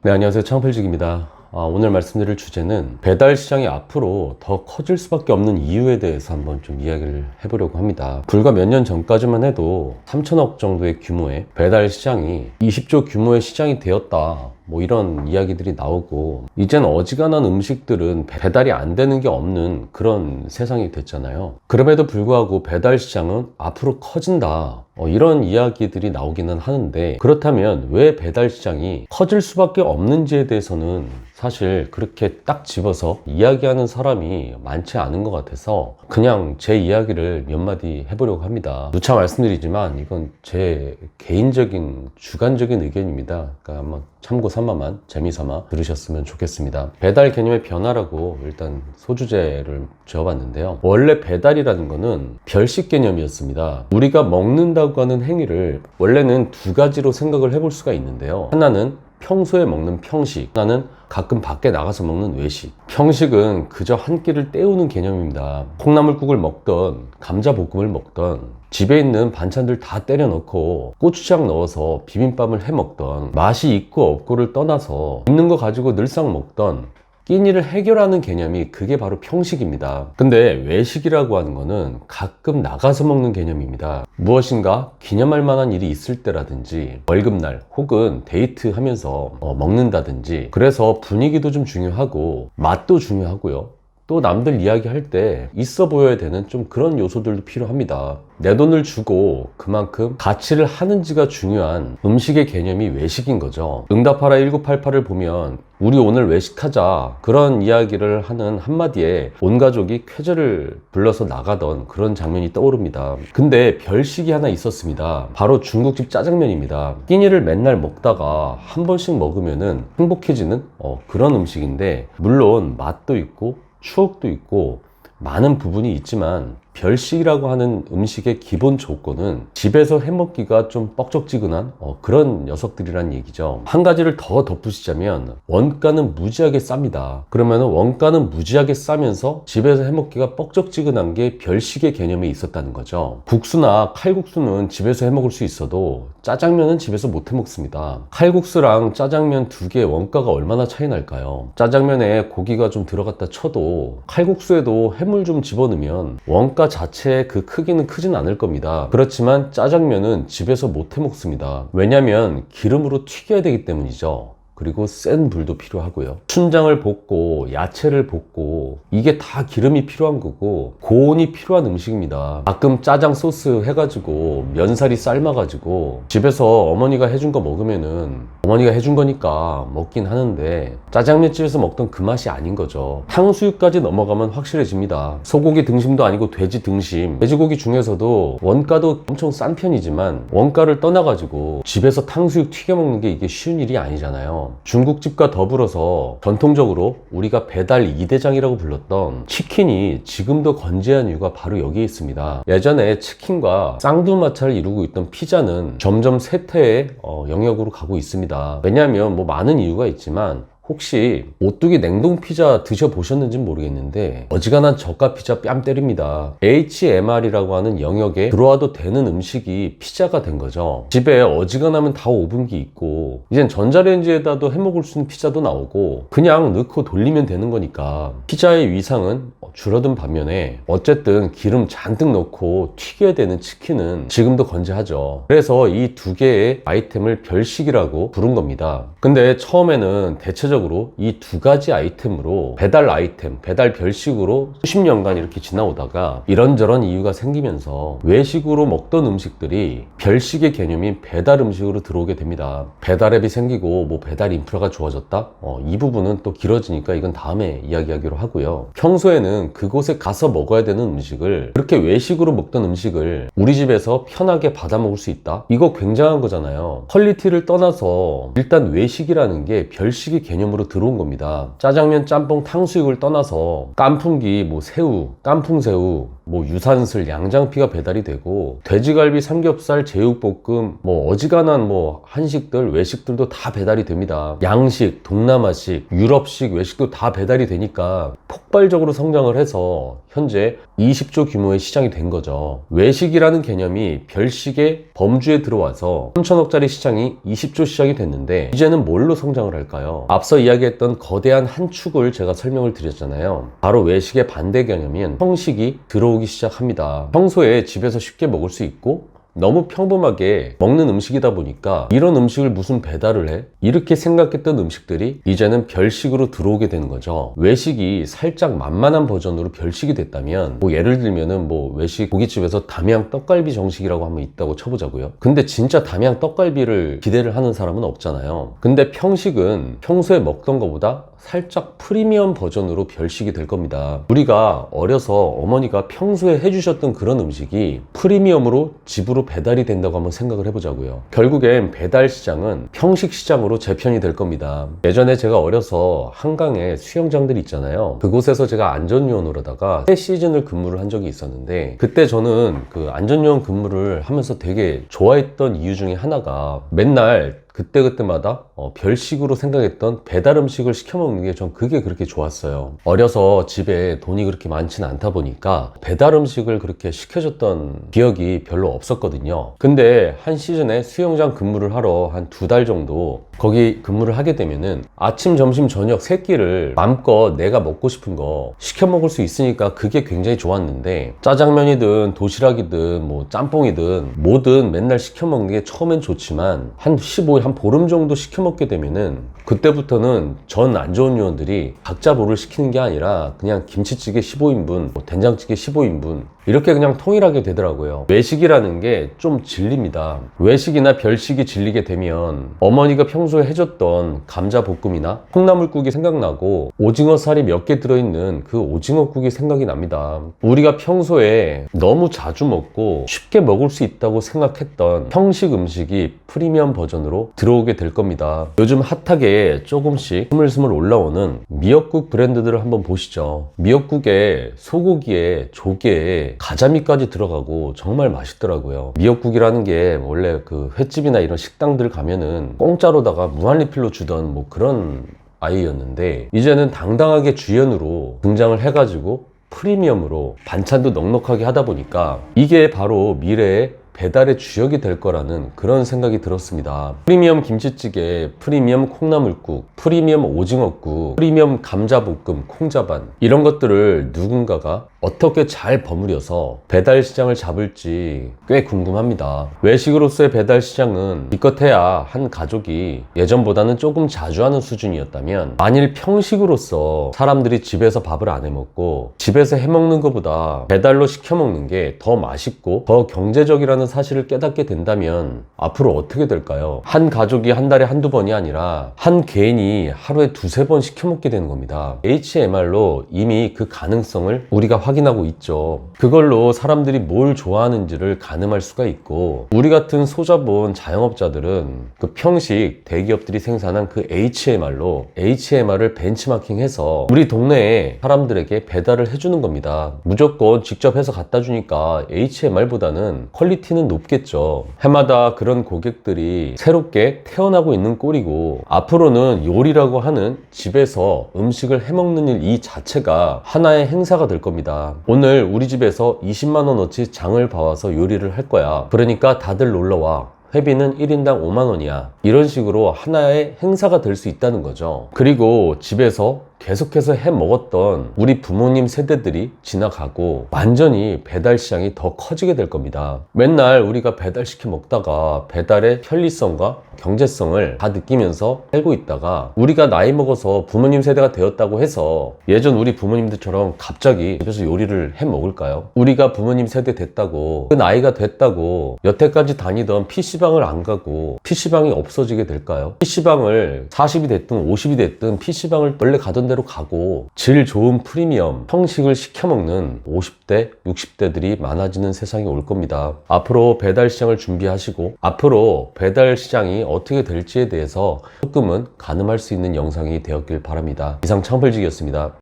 네, 안녕하세요. 창필직입니다. 오늘 말씀드릴 주제는 배달 시장이 앞으로 더 커질 수밖에 없는 이유에 대해서 한번 좀 이야기를 해보려고 합니다. 불과 몇 년 전까지만 해도 3천억 정도의 규모의 배달 시장이 20조 규모의 시장이 되었다, 뭐 이런 이야기들이 나오고, 이젠 어지간한 음식들은 배달이 안 되는 게 없는 그런 세상이 됐잖아요. 그럼에도 불구하고 배달 시장은 앞으로 커진다, 이런 이야기들이 나오기는 하는데, 그렇다면 왜 배달 시장이 커질 수밖에 없는지에 대해서는 사실 그렇게 딱 집어서 이야기하는 사람이 많지 않은 것 같아서 그냥 제 이야기를 몇 마디 해보려고 합니다. 누차 말씀드리지만 이건 제 개인적인 주관적인 의견입니다. 그러니까 한번 참고 삼아만 재미삼아 들으셨으면 좋겠습니다. 배달 개념의 변화라고 일단 소주제를 지어봤는데요. 원래 배달이라는 거는 별식 개념이었습니다. 우리가 먹는다고 하는 행위를 원래는 두 가지로 생각을 해볼 수가 있는데요. 하나는 평소에 먹는 평식, 하나는 가끔 밖에 나가서 먹는 외식. 평식은 그저 한 끼를 때우는 개념입니다. 콩나물국을 먹던 감자볶음을 먹던 집에 있는 반찬들 다 때려 넣고 고추장 넣어서 비빔밥을 해 먹던, 맛이 있고 없고를 떠나서 있는 거 가지고 늘상 먹던 끼니를 해결하는 개념이 그게 바로 평식입니다. 근데 외식이라고 하는 거는 가끔 나가서 먹는 개념입니다. 무엇인가 기념할 만한 일이 있을 때라든지 월급날 혹은 데이트하면서 먹는다든지, 그래서 분위기도 좀 중요하고 맛도 중요하고요. 또 남들 이야기할 때 있어 보여야 되는 좀 그런 요소들도 필요합니다. 내 돈을 주고 그만큼 가치를 하는지가 중요한 음식의 개념이 외식인 거죠. 응답하라 1988을 보면 우리 오늘 외식하자, 그런 이야기를 하는 한마디에 온 가족이 쾌재를 불러서 나가던 그런 장면이 떠오릅니다. 근데 별식이 하나 있었습니다. 바로 중국집 짜장면입니다. 끼니를 맨날 먹다가 한 번씩 먹으면은 행복해지는 그런 음식인데, 물론 맛도 있고 추억도 있고 많은 부분이 있지만, 별식이라고 하는 음식의 기본 조건은 집에서 해먹기가 좀 뻑적지근한 그런 녀석들이란 얘기죠. 한 가지를 더 덧붙이자면 원가는 무지하게 쌉니다. 그러면 원가는 무지하게 싸면서 집에서 해먹기가 뻑적지근한 게 별식의 개념에 있었다는 거죠. 국수나 칼국수는 집에서 해먹을 수 있어도 짜장면은 집에서 못 해먹습니다. 칼국수랑 짜장면 두 개의 원가가 얼마나 차이 날까요? 짜장면에 고기가 좀 들어갔다 쳐도 칼국수에도 해물 좀 집어넣으면 원가 자체의 그 크기는 크진 않을 겁니다. 그렇지만 짜장면은 집에서 못 해 먹습니다. 왜냐면 기름으로 튀겨야 되기 때문이죠. 그리고 센 불도 필요하고요. 춘장을 볶고 야채를 볶고 이게 다 기름이 필요한 거고 고온이 필요한 음식입니다. 가끔 짜장 소스 해가지고 면사리 삶아가지고 집에서 어머니가 해준 거 먹으면은 어머니가 해준 거니까 먹긴 하는데 짜장면집에서 먹던 그 맛이 아닌 거죠. 탕수육까지 넘어가면 확실해집니다. 소고기 등심도 아니고 돼지 등심, 돼지고기 중에서도 원가도 엄청 싼 편이지만 원가를 떠나가지고 집에서 탕수육 튀겨 먹는 게 이게 쉬운 일이 아니잖아요. 중국집과 더불어서 전통적으로 우리가 배달 2대장이라고 불렀던 치킨이 지금도 건재한 이유가 바로 여기에 있습니다. 예전에 치킨과 쌍두마차를 이루고 있던 피자는 점점 쇠퇴의 영역으로 가고 있습니다. 왜냐하면 뭐 많은 이유가 있지만, 혹시 오뚜기 냉동 피자 드셔보셨는지 모르겠는데 어지간한 저가 피자 뺨 때립니다. HMR이라고 하는 영역에 들어와도 되는 음식이 피자가 된 거죠. 집에 어지간하면 다 오븐기 있고 이젠 전자레인지에다도 해먹을 수 있는 피자도 나오고 그냥 넣고 돌리면 되는 거니까 피자의 위상은 줄어든 반면에 어쨌든 기름 잔뜩 넣고 튀겨야 되는 치킨은 지금도 건재하죠. 그래서 이 두 개의 아이템을 별식이라고 부른 겁니다. 근데 처음에는 대체적으로 이 두 가지 아이템으로 배달 아이템, 배달 별식으로 수십 년간 이렇게 지나오다가 이런저런 이유가 생기면서 외식으로 먹던 음식들이 별식의 개념인 배달 음식으로 들어오게 됩니다. 배달앱이 생기고 뭐 배달 인프라가 좋아졌다? 이 부분은 또 길어지니까 이건 다음에 이야기하기로 하고요. 평소에는 그곳에 가서 먹어야 되는 음식을, 그렇게 외식으로 먹던 음식을 우리 집에서 편하게 받아 먹을 수 있다? 이거 굉장한 거잖아요. 퀄리티를 떠나서 일단 외식이라는 게 별식의 개념으로 들어온 겁니다. 짜장면, 짬뽕, 탕수육을 떠나서 깐풍기, 뭐 새우, 깐풍새우, 뭐 유산슬, 양장피가 배달이 되고 돼지갈비, 삼겹살, 제육볶음, 뭐 어지간한 뭐 한식들, 외식들도 다 배달이 됩니다. 양식, 동남아식, 유럽식 외식도 다 배달이 되니까 폭발적으로 성장을 해서 현재 20조 규모의 시장이 된 거죠. 외식이라는 개념이 별식의 범주에 들어와서 3천억짜리 시장이 20조 시장이 됐는데 이제는 뭘로 성장을 할까요? 앞서 이야기했던 거대한 한 축을 제가 설명을 드렸잖아요. 바로 외식의 반대 개념인 평식이 들어오기 시작합니다. 평소에 집에서 쉽게 먹을 수 있고 너무 평범하게 먹는 음식이다 보니까 이런 음식을 무슨 배달을 해? 이렇게 생각했던 음식들이 이제는 별식으로 들어오게 되는 거죠. 외식이 살짝 만만한 버전으로 별식이 됐다면 뭐 예를 들면은 뭐 외식 고깃집에서 담양 떡갈비 정식이라고 한번 있다고 쳐보자고요. 근데 진짜 담양 떡갈비를 기대를 하는 사람은 없잖아요. 근데 평식은 평소에 먹던 것보다 살짝 프리미엄 버전으로 별식이 될 겁니다. 우리가 어려서 어머니가 평소에 해주셨던 그런 음식이 프리미엄으로 집으로 배달이 된다고 한번 생각을 해보자고요. 결국엔 배달 시장은 평식 시장으로 재편이 될 겁니다. 예전에 제가 어려서 한강에 수영장들 있잖아요. 그곳에서 제가 안전요원으로 하다가 3시즌을 근무를 한 적이 있었는데 그때 저는 그 안전요원 근무를 하면서 되게 좋아했던 이유 중에 하나가 맨날 그때그때마다 별식으로 생각했던 배달 음식을 시켜 먹는 게 전 그게 그렇게 좋았어요. 어려서 집에 돈이 그렇게 많지는 않다 보니까 배달 음식을 그렇게 시켜줬던 기억이 별로 없었거든요. 근데 한 시즌에 수영장 근무를 하러 한 2달 정도 거기 근무를 하게 되면은 아침, 점심, 저녁 3끼를 마음껏 내가 먹고 싶은 거 시켜 먹을 수 있으니까 그게 굉장히 좋았는데 짜장면이든 도시락이든 뭐 짬뽕이든 뭐든 맨날 시켜 먹는 게 처음엔 좋지만 한 15일, 한 보름 정도 시켜 먹게 되면은 그때부터는 전 안 좋은 요원들이 각자 뭐를 시키는 게 아니라 그냥 김치찌개 15인분, 뭐 된장찌개 15인분 이렇게 그냥 통일하게 되더라고요. 외식이라는 게 좀 질립니다. 외식이나 별식이 질리게 되면 어머니가 평소에 해줬던 감자볶음이나 콩나물국이 생각나고 오징어 살이 몇 개 들어있는 그 오징어국이 생각이 납니다. 우리가 평소에 너무 자주 먹고 쉽게 먹을 수 있다고 생각했던 평식 음식이 프리미엄 버전으로 들어오게 될 겁니다. 요즘 핫하게 조금씩 스물스물 올라오는 미역국 브랜드들을 한번 보시죠. 미역국에 소고기에 조개에 가자미까지 들어가고 정말 맛있더라고요. 미역국이라는 게 원래 그 횟집이나 이런 식당들 가면은 공짜로다가 무한리필로 주던 뭐 그런 아이였는데 이제는 당당하게 주연으로 등장을 해가지고 프리미엄으로 반찬도 넉넉하게 하다 보니까 이게 바로 미래의 배달의 주역이 될 거라는 그런 생각이 들었습니다. 프리미엄 김치찌개, 프리미엄 콩나물국, 프리미엄 오징어국, 프리미엄 감자볶음, 콩자반 이런 것들을 누군가가 어떻게 잘 버무려서 배달 시장을 잡을지 꽤 궁금합니다. 외식으로서의 배달 시장은 기껏해야 한 가족이 예전보다는 조금 자주 하는 수준이었다면 만일 평식으로서 사람들이 집에서 밥을 안 해먹고 집에서 해먹는 것보다 배달로 시켜 먹는 게 더 맛있고 더 경제적이라는 사실을 깨닫게 된다면 앞으로 어떻게 될까요? 한 가족이 한 달에 한두 번이 아니라 한 개인이 하루에 2-3번 시켜 먹게 되는 겁니다. HMR로 이미 그 가능성을 우리가 확인하고 있죠. 그걸로 사람들이 뭘 좋아하는지를 가늠할 수가 있고 우리 같은 소자본 자영업자들은 그 평식 대기업들이 생산한 그 HMR을 벤치마킹해서 우리 동네에 사람들에게 배달을 해주는 겁니다. 무조건 직접 해서 갖다 주니까 HMR보다는 퀄리티는 높겠죠. 해마다 그런 고객들이 새롭게 태어나고 있는 꼴이고 앞으로는 요리라고 하는 집에서 음식을 해먹는 일 이 자체가 하나의 행사가 될 겁니다. 오늘 우리 집에서 20만원어치 장을 봐와서 요리를 할 거야. 그러니까 다들 놀러와. 회비는 1인당 5만원이야. 이런 식으로 하나의 행사가 될 수 있다는 거죠. 그리고 집에서 계속해서 해 먹었던 우리 부모님 세대들이 지나가고 완전히 배달 시장이 더 커지게 될 겁니다. 맨날 우리가 배달시켜 먹다가 배달의 편리성과 경제성을 다 느끼면서 살고 있다가 우리가 나이 먹어서 부모님 세대가 되었다고 해서 예전 우리 부모님들처럼 갑자기 집에서 요리를 해 먹을까요? 우리가 부모님 세대 됐다고 그 나이가 됐다고 여태까지 다니던 PC방을 안 가고 PC방이 없어지게 될까요? PC방을 40이 됐든 50이 됐든 PC방을 원래 가던 대로 가고 질 좋은 프리미엄 형식을 시켜먹는 50대, 60대들이 많아지는 세상이 올 겁니다. 앞으로 배달 시장을 준비하시고 앞으로 배달 시장이 어떻게 될지에 대해서 조금은 가늠할 수 있는 영상이 되었길 바랍니다. 이상 창ፈል직이었습니다.